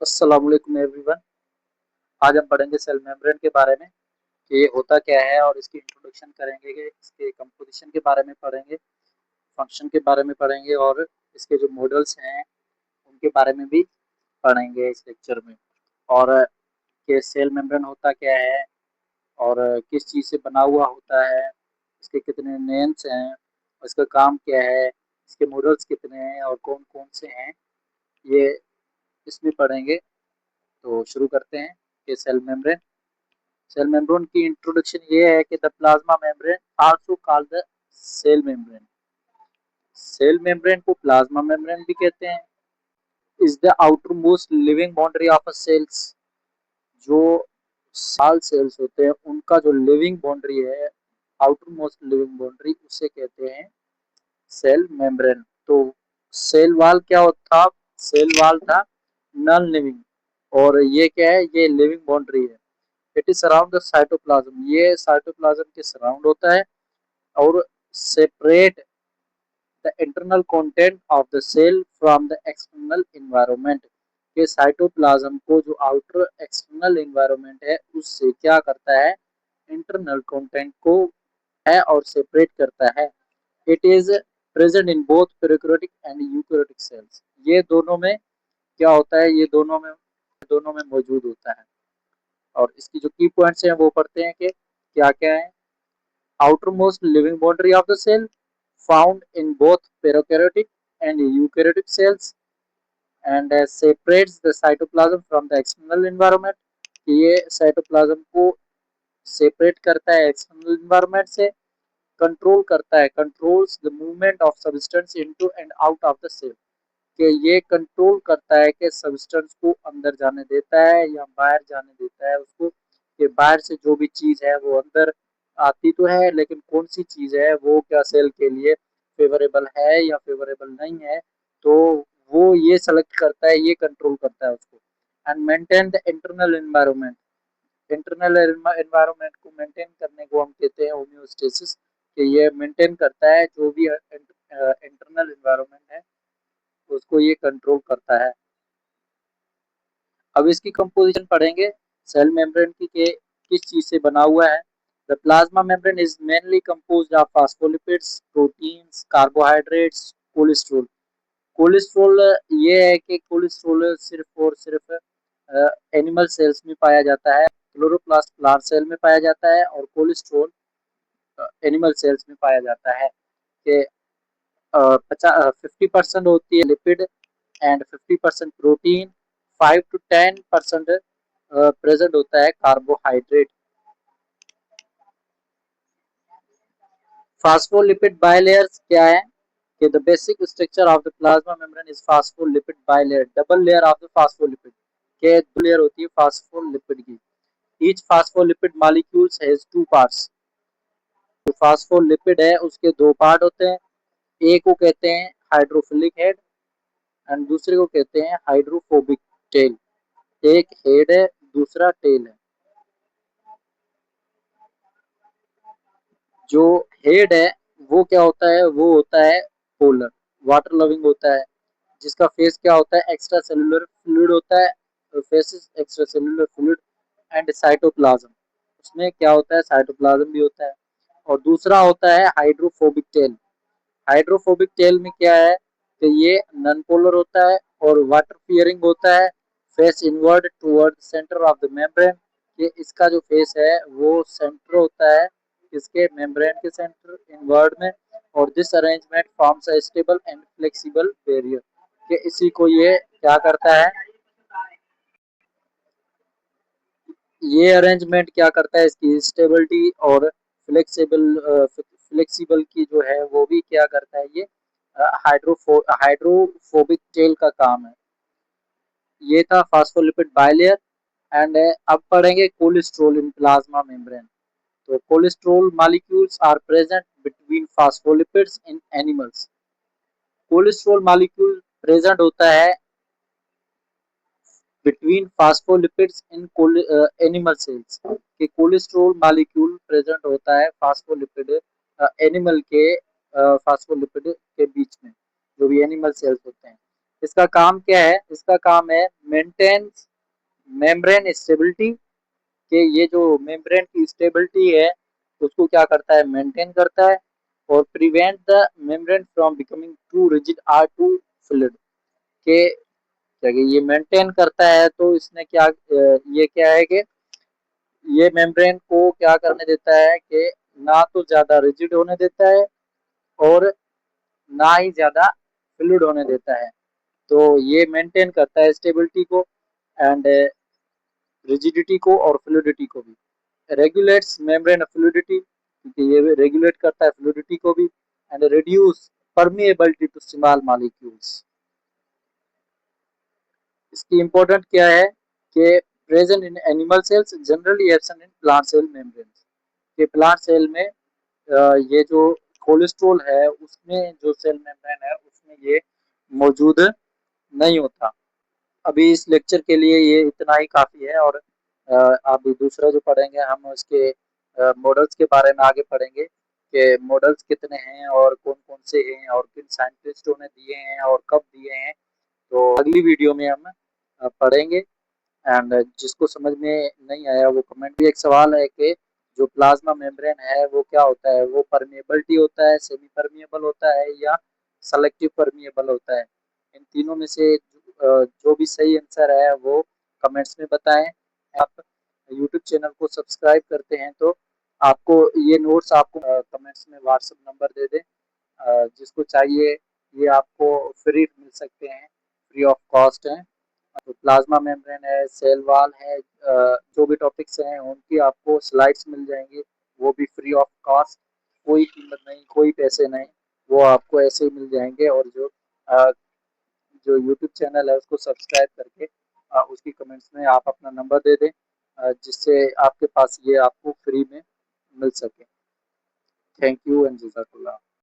अस्सलाम वालेकुम एवरीवन। आज हम पढ़ेंगे सेल मेम्ब्रेन के बारे में कि ये होता क्या है और इसकी इंट्रोडक्शन करेंगे कि इसके कंपोजिशन के बारे में पढ़ेंगे, फंक्शन के बारे में पढ़ेंगे और इसके जो मॉडल्स हैं उनके बारे में भी पढ़ेंगे इस लेक्चर में। और कि सेल मेम्ब्रेन होता क्या है और किस चीज़ से बना हुआ होता है, इसके कितने नेम्स हैं, इसका काम क्या है, इसके मॉडल्स कितने हैं और कौन-कौन से हैं, ये इसमें पढ़ेंगे। तो शुरू करते हैं कि सेल मेम्ब्रेन की इंट्रोडक्शन ये है कि the plasma membrane also called the cell membrane. Cell membrane को प्लाज्मा मेम्ब्रेन भी कहते हैं। Is the outermost living boundary of a cells. जो साल सेल्स होते हैं उनका जो लिविंग बाउंड्री है, आउटर मोस्ट लिविंग बाउंड्री, उसे कहते हैं सेल मेम्ब्रेन। तो सेल वाल क्या होता? सेल वाल था नॉन लिविंग और ये क्या है? ये लिविंग बाउंड्री है। It is surround the cytoplasm. ये साइटोप्लाज्म के सराउंड होता है और separate the internal content of the cell from the external environment. के साइटोप्लाज्म को जो आउटर एक्सटर्नल एनवायरनमेंट है उससे क्या करता है? इंटरनल कंटेंट को है और सेपरेट करता है। It is present in both prokaryotic and eukaryotic cells. ये दोनों में क्या होता है? ये दोनों में मौजूद होता है। और इसकी जो की पॉइंट्स हैं वो पढ़ते हैं कि क्या क्या है। outermost living boundary of the cell found in both prokaryotic and eukaryotic cells and separates the cytoplasm from the external environment। ये साइटोप्लाज्म को सेपरेट करता है एक्सटर्नल एनवायरनमेंट से, कंट्रोल करता है, controls the movement of substance into and out of the cell. कि ये control करता है कि सब्सटेंस को अंदर जाने देता है या बाहर जाने देता है उसको, कि बाहर से जो भी चीज़ है वो अंदर आती तो है लेकिन कौन सी चीज़ है वो क्या सेल के लिए फेवरेबल है या फेवरेबल नहीं है, तो वो ये सेलेक्ट करता है, ये कंट्रोल करता है उसको। And maintain the internal environment. Internal environment को मेंटेन करने को हम कहते हैं होम्योस्टेसिस। कि ये मेंटेन करता है जो भी इंटरनल एनवायरनमेंट है उसको ये कंट्रोल करता है। अब इसकी कंपोजिशन पढ़ेंगे सेल मेम्ब्रेन की कि किस चीज से बना हुआ है। The plasma membrane is mainly composed of phospholipids, proteins, carbohydrates, cholesterol. Cholesterol ये है कि कोलेस्ट्रॉल सिर्फ और सिर्फ एनिमल सेल्स में पाया जाता है, क्लोरोप्लास्ट प्लांट सेल में पाया जाता है और कोलेस्ट्रॉल एनिमल सेल्स में पाया जाता है। कि 50% होती है lipid and 50% protein, 5 to 10% present होता है कार्बोहाइड्रेट। फास्फोलिपिड बाइलेयर्स क्या है? कि the basic structure of the plasma membrane is phospholipid bilayer, double layer of the phospholipid. के दो लेयर होती है फास्फोलिपिड की। Each phospholipid molecules has two parts. जो फास्फोलिपिड है उसके दो पार्ट होते हैं। एक को कहते हैं हाइड्रोफिलिक हेड एंड दूसरे को कहते हैं हाइड्रोफोबिक टेल। एक हेड है, दूसरा टेल है। जो हेड है वो क्या होता है? वो होता है पोलर, वाटर लविंग होता है, जिसका फेस क्या होता है? एक्स्ट्रा सेलुलर फ्लूइड होता है। Face extra cellular fluid and cytoplasm. उसमें क्या होता है? साइटोप्लाज्म भी होता है। और दूसरा होता है हाइड्रोफोबिक टेल। हाइड्रोफोबिक टेल में क्या है कि ये नॉन पोलर होता है और वाटर फियरिंग होता है। Face inward toward centre of the membrane. ये इसका जो फेस है वो सेंटर होता है इसके मेम्ब्रेन के सेंटर इनवर्ड में। और this arrangement forms a stable and flexible barrier. कि इसी को ये क्या करता है? ये अरेंजमेंट क्या करता है? इसकी स्टेबिलिटी और फ्लेक्सिबल की जो है वो भी क्या करता है? ये हाइड्रोफोबिक टेल का काम है। ये था फास्फोलिपिड बाइलेयर। एंड अब पढ़ेंगे कोलेस्ट्रॉल इन प्लाज्मा मेम्ब्रेन। तो cholesterol molecules are present between phospholipids in animals. Cholesterol molecule present होता है between phospholipids in animal cells. कि कोलेस्ट्रॉल मॉलिक्यूल प्रेजेंट होता है फास्फोलिपिड एनिमल के फास्फोलिपिड के बीच में, जो भी एनिमल सेल्स होते हैं। इसका काम क्या है? इसका काम है मेंटेन मेम्ब्रेन स्टेबिलिटी, कि ये जो मेम्ब्रेन की स्टेबिलिटी है उसको क्या करता है? मेंटेन करता है। और prevent the membrane from becoming too rigid or too fluid, के क्या कि ये मेंटेन करता है, तो इसने क्या ये क्या है कि ये मेम्ब्रेन को क्या करने देता है कि ना तो ज्यादा रिजिड होने देता है और ना ही ज्यादा फ्लूइड होने देता है। तो ये मेंटेन करता है स्टेबिलिटी को एंड रिजिडिटी को और फ्लूइडिटी को भी। रेगुलेट्स मेम्ब्रेन फ्लूइडिटी, क्योंकि ये रेगुलेट करता है फ्लूइडिटी को भी। And reduce permeability to small molecules. इसकी इम्पोर्टेंट क्या है कि present in animal cells generally absent in plant cell membrane, कि प्लांट सेल में ये जो कोलेस्ट्रॉल है उसमें जो सेल मेम्ब्रेन है उसमें ये मौजूद नहीं होता। अभी इस लेक्चर के लिए ये इतना ही काफ़ी है, और अभी दूसरा जो पढ़ेंगे हम उसके मॉडल्स के बारे में आगे पढ़ेंगे कि मॉडल्स कितने हैं और कौन कौन से हैं और किन साइंटिस्टों ने दिए हैं और कब दिए हैं। तो अगली वीडियो में हम पढ़ेंगे। एंड जिसको समझ में नहीं आया वो कमेंट भी। एक सवाल है कि जो प्लाज्मा मेम्ब्रेन है वो क्या होता है? वो परमेबिलिटी होता है, सेमी परमिएबल होता है, या सेलेक्टिव परमिएबल होता है? इन तीनों में से जो भी सही आंसर है वो कमेंट्स में बताएं। आप यूट्यूब चैनल को सब्सक्राइब करते हैं तो आपको ये नोट्स आपको कमेंट्स में व्हाट्सएप नंबर दे दें, जिसको चाहिए ये आपको फ्री मिल सकते हैं, फ्री ऑफ कॉस्ट है। तो प्लाज्मा मेम्ब्रेन है, सेल वॉल है, जो भी टॉपिक्स हैं उनकी आपको स्लाइड्स मिल जाएंगी, वो भी फ्री ऑफ कॉस्ट। कोई कीमत नहीं, कोई पैसे नहीं, वो आपको ऐसे ही मिल जाएंगे। और जो यूट्यूब चैनल है उसको सब्सक्राइब करके उसकी कमेंट्स में आप अपना नंबर दे दें, जिससे आपके पास ये आपको फ्री में मिल सके। Thank you and जज़ाकुल्लाह।